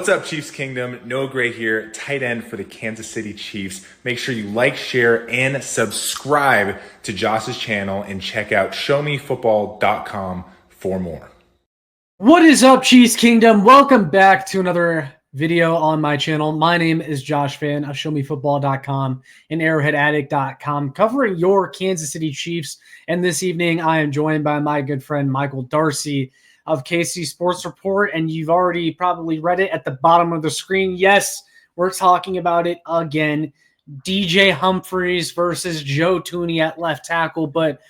What's up, Chiefs Kingdom? Noah Gray here, tight end for the Kansas City Chiefs. Make sure you like, share, and subscribe to Josh's channel and check out showmefootball.com for more. What is up, Chiefs Kingdom? Welcome back to another video on my channel. My name is Josh Fann of showmefootball.com and arrowheadaddict.com, covering your Kansas City Chiefs. And this evening, I am joined by my good friend Michael D'Arcy of KC Sports Report, and you've already probably read it at the bottom of the screen. Yes, we're talking about it again. DJ Humphries versus Joe Thuney at left tackle. But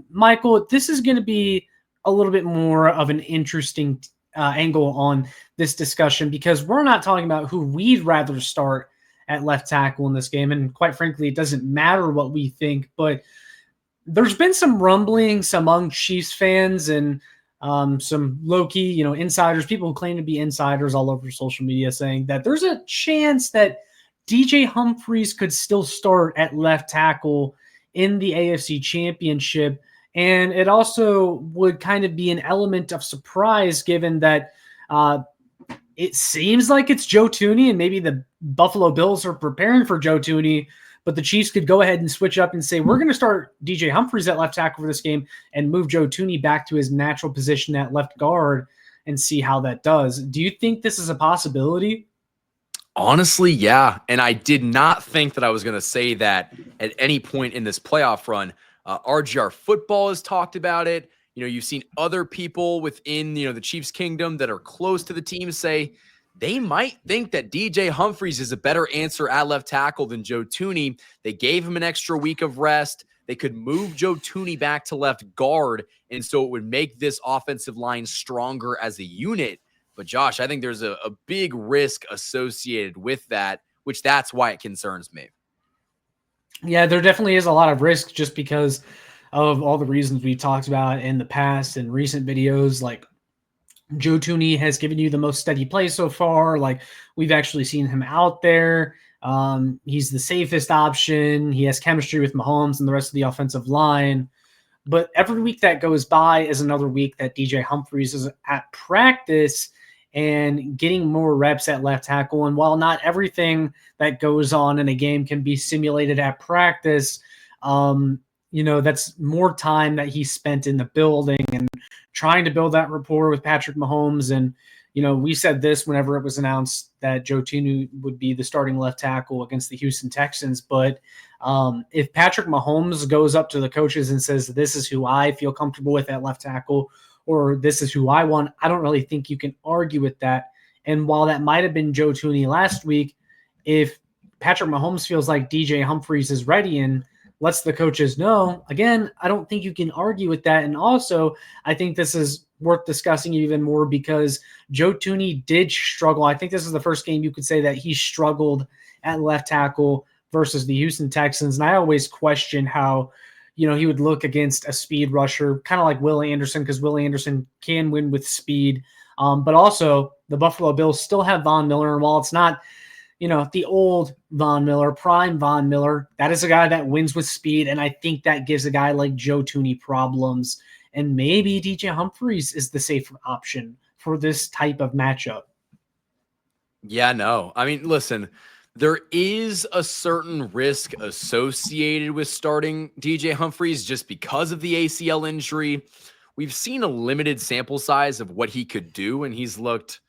Michael, this is going to be a little bit more of an interesting angle on this discussion, because we're not talking about who we'd rather start at left tackle in this game. And quite frankly, it doesn't matter what we think, but there's been some rumblings among Chiefs fans and some low-key, insiders, people who claim to be insiders all over social media, saying that there's a chance that DJ Humphries could still start at left tackle in the AFC Championship. And it also would kind of be an element of surprise, given that it seems like it's Joe Thuney, and maybe the Buffalo Bills are preparing for Joe Thuney, but the Chiefs could go ahead and switch up and say, we're going to start DJ Humphries at left tackle for this game and move Joe Thuney back to his natural position at left guard and see how that does. Do you think this is a possibility? Honestly, yeah. And I did not think that I was going to say that at any point in this playoff run. RGR Football has talked about it. You've seen other people within, the Chiefs Kingdom that are close to the team say they might think that DJ Humphries is a better answer at left tackle than Joe Thuney. They gave him an extra week of rest. They could move Joe Thuney back to left guard, and so it would make this offensive line stronger as a unit. But Josh, I think there's a big risk associated with that, which that's why it concerns me. Yeah, there definitely is a lot of risk just because of all the reasons we've talked about in the past and recent videos. Like, Joe Thuney has given you the most steady play so far. Like, we've actually seen him out there. He's the safest option. He has chemistry with Mahomes and the rest of the offensive line. But every week that goes by is another week that DJ Humphries is at practice and getting more reps at left tackle. And while not everything that goes on in a game can be simulated at practice, that's more time that he spent in the building and trying to build that rapport with Patrick Mahomes. And, we said this whenever it was announced that Joe Thuney would be the starting left tackle against the Houston Texans. But if Patrick Mahomes goes up to the coaches and says, this is who I feel comfortable with at left tackle, or this is who I want, I don't really think you can argue with that. And while that might have been Joe Thuney last week, if Patrick Mahomes feels like DJ Humphries is ready and lets the coaches know, again, I don't think you can argue with that. And also, I think this is worth discussing even more because Joe Thuney did struggle. I think this is the first game you could say that he struggled at left tackle versus the Houston Texans. And I always question how, he would look against a speed rusher, kind of like Will Anderson, because Will Anderson can win with speed. But also, the Buffalo Bills still have Von Miller. And while it's not, the old Von Miller, prime Von Miller, that is a guy that wins with speed. And I think that gives a guy like Joe Thuney problems. And maybe DJ Humphries is the safer option for this type of matchup. Yeah, no. I mean, listen, there is a certain risk associated with starting DJ Humphries just because of the ACL injury. We've seen a limited sample size of what he could do, and he's looked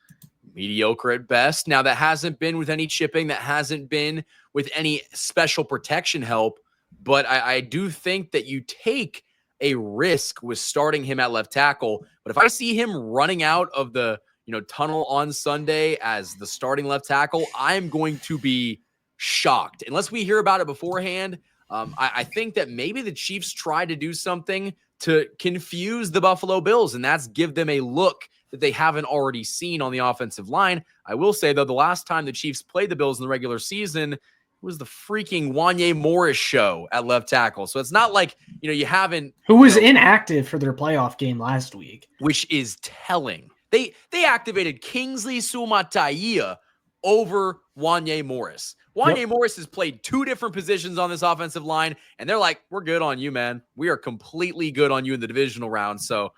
mediocre at best. Now, that hasn't been with any chipping, that hasn't been with any special protection help, but I do think that you take a risk with starting him at left tackle. But if I see him running out of the tunnel on Sunday as the starting left tackle, I'm going to be shocked. Unless we hear about it beforehand, I think that maybe the Chiefs try to do something to confuse the Buffalo Bills, and that's give them a look that they haven't already seen on the offensive line. I will say, though, the last time the Chiefs played the Bills in the regular season, it was the freaking Wanye Morris show at left tackle. So it's not like, you haven't... Who was inactive for their playoff game last week. Which is telling. They activated Kingsley Suamataia over Wanye Morris. Wanye Morris has played two different positions on this offensive line, and they're like, we're good on you, man. We are completely good on you in the divisional round. So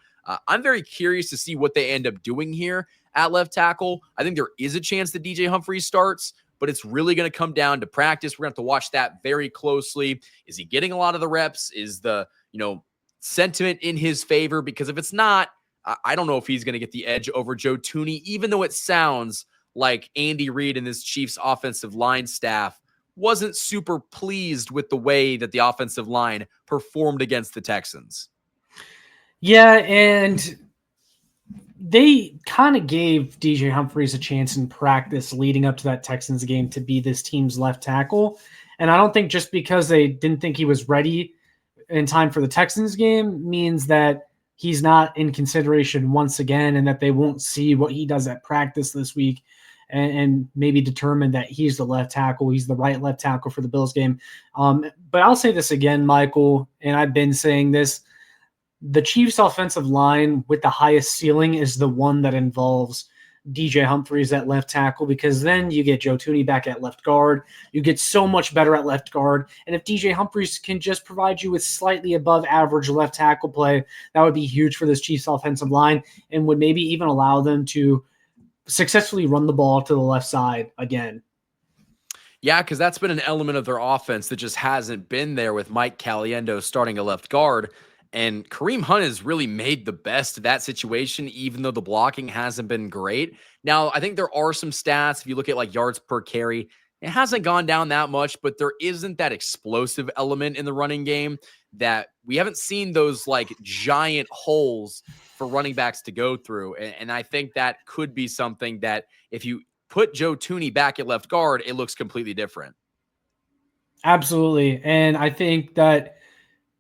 I'm very curious to see what they end up doing here. at left tackle. I think there is a chance that DJ Humphries starts, but it's really going to come down to practice. We're going to have to watch that very closely. Is he getting a lot of the reps? Is the, sentiment in his favor? Because if it's not, I don't know if he's going to get the edge over Joe Thuney, even though it sounds like Andy Reid and this Chiefs offensive line staff wasn't super pleased with the way that the offensive line performed against the Texans. Yeah, and they kind of gave DJ Humphries a chance in practice leading up to that Texans game to be this team's left tackle. And I don't think just because they didn't think he was ready in time for the Texans game means that he's not in consideration once again and that they won't see what he does at practice this week and maybe determine that he's the left tackle. He's the right left tackle for the Bills game. But I'll say this again, Michael, and I've been saying this, the Chiefs offensive line with the highest ceiling is the one that involves DJ Humphries at left tackle, because then you get Joe Thuney back at left guard. You get so much better at left guard. And if DJ Humphries can just provide you with slightly above average left tackle play, that would be huge for this Chiefs offensive line and would maybe even allow them to successfully run the ball to the left side again. Yeah, because that's been an element of their offense that just hasn't been there with Mike Caliendo starting a left guard. And Kareem Hunt has really made the best of that situation, even though the blocking hasn't been great. Now, I think there are some stats. If you look at like yards per carry, it hasn't gone down that much, but there isn't that explosive element in the running game that we haven't seen those like giant holes for running backs to go through. And I think that could be something that if you put Joe Thuney back at left guard, it looks completely different. Absolutely. And I think that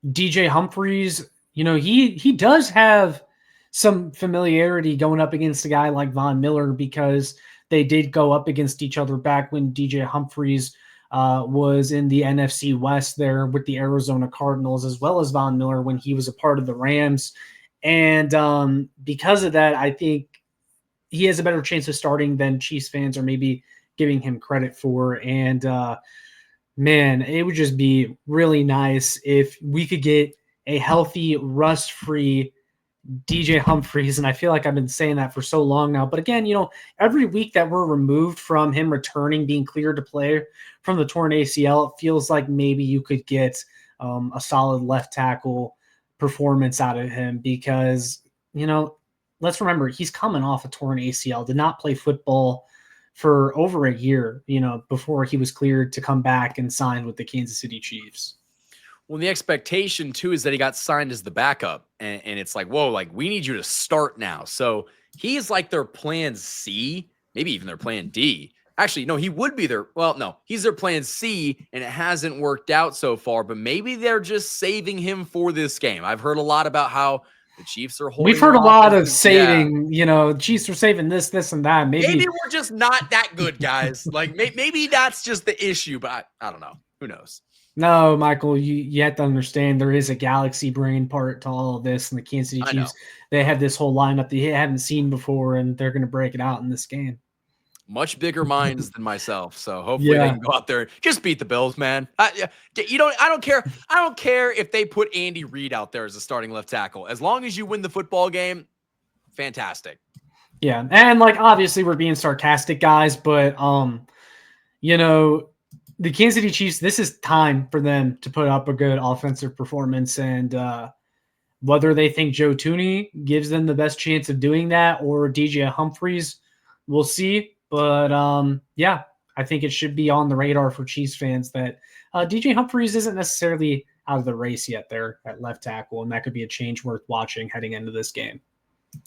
DJ Humphries, he does have some familiarity going up against a guy like Von Miller because they did go up against each other back when DJ Humphries was in the NFC West there with the Arizona Cardinals, as well as Von Miller when he was a part of the Rams. And because of that, I think he has a better chance of starting than Chiefs fans are maybe giving him credit for. And man, it would just be really nice if we could get a healthy, rust-free DJ Humphries. And I feel like I've been saying that for so long now. But again, every week that we're removed from him returning, being cleared to play from the torn ACL, it feels like maybe you could get a solid left tackle performance out of him because, let's remember, he's coming off a torn ACL, did not play football for over a year, before he was cleared to come back and sign with the Kansas City Chiefs. Well, the expectation too is that he got signed as the backup, and it's like, whoa, like we need you to start now. So he's like their plan C, maybe even their plan D. Actually, no, he would be he's their plan C, and it hasn't worked out so far, but maybe they're just saving him for this game. I've heard a lot about how the Chiefs are holding. We've heard a lot of saving, Chiefs are saving this, and that. Maybe we're just not that good, guys. Like maybe that's just the issue, but I don't know. Who knows? No, Michael, you have to understand there is a galaxy brain part to all of this, and the Kansas City Chiefs, they have this whole lineup that you haven't seen before, and they're going to break it out in this game. Much bigger minds than myself, so hopefully they can go out there and just beat the Bills, man. I don't care. I don't care if they put Andy Reid out there as a starting left tackle. As long as you win the football game, fantastic. Yeah, and obviously we're being sarcastic, guys, but the Kansas City Chiefs, this is time for them to put up a good offensive performance, and whether they think Joe Thuney gives them the best chance of doing that or DJ Humphries, we'll see. But I think it should be on the radar for Chiefs fans that DJ Humphries isn't necessarily out of the race yet there at left tackle, and that could be a change worth watching heading into this game.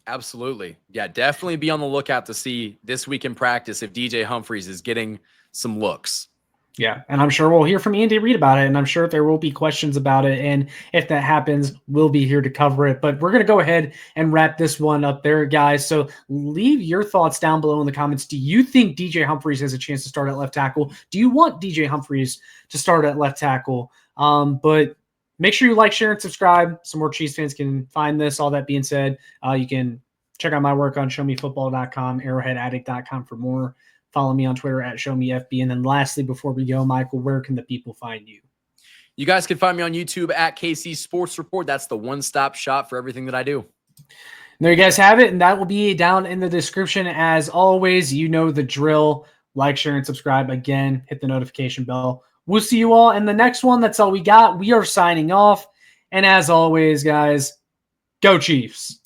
Absolutely. Yeah, definitely be on the lookout to see this week in practice if DJ Humphries is getting some looks. Yeah, and I'm sure we'll hear from Andy Reid about it, and I'm sure there will be questions about it, and if that happens, we'll be here to cover it. But we're going to go ahead and wrap this one up there, guys. So leave your thoughts down below in the comments. Do you think DJ Humphries has a chance to start at left tackle? Do you want DJ Humphries to start at left tackle? But make sure you like, share, and subscribe so more Chiefs fans can find this. All that being said, you can check out my work on showmefootball.com, arrowheadaddict.com for more. Follow me on Twitter at ShowMeFB. And then lastly, before we go, Michael, where can the people find you? You guys can find me on YouTube at KC Sports Report. That's the one-stop shop for everything that I do. There you guys have it, and that will be down in the description. As always, you know the drill. Like, share, and subscribe. Again, hit the notification bell. We'll see you all in the next one. That's all we got. We are signing off. And as always, guys, go Chiefs.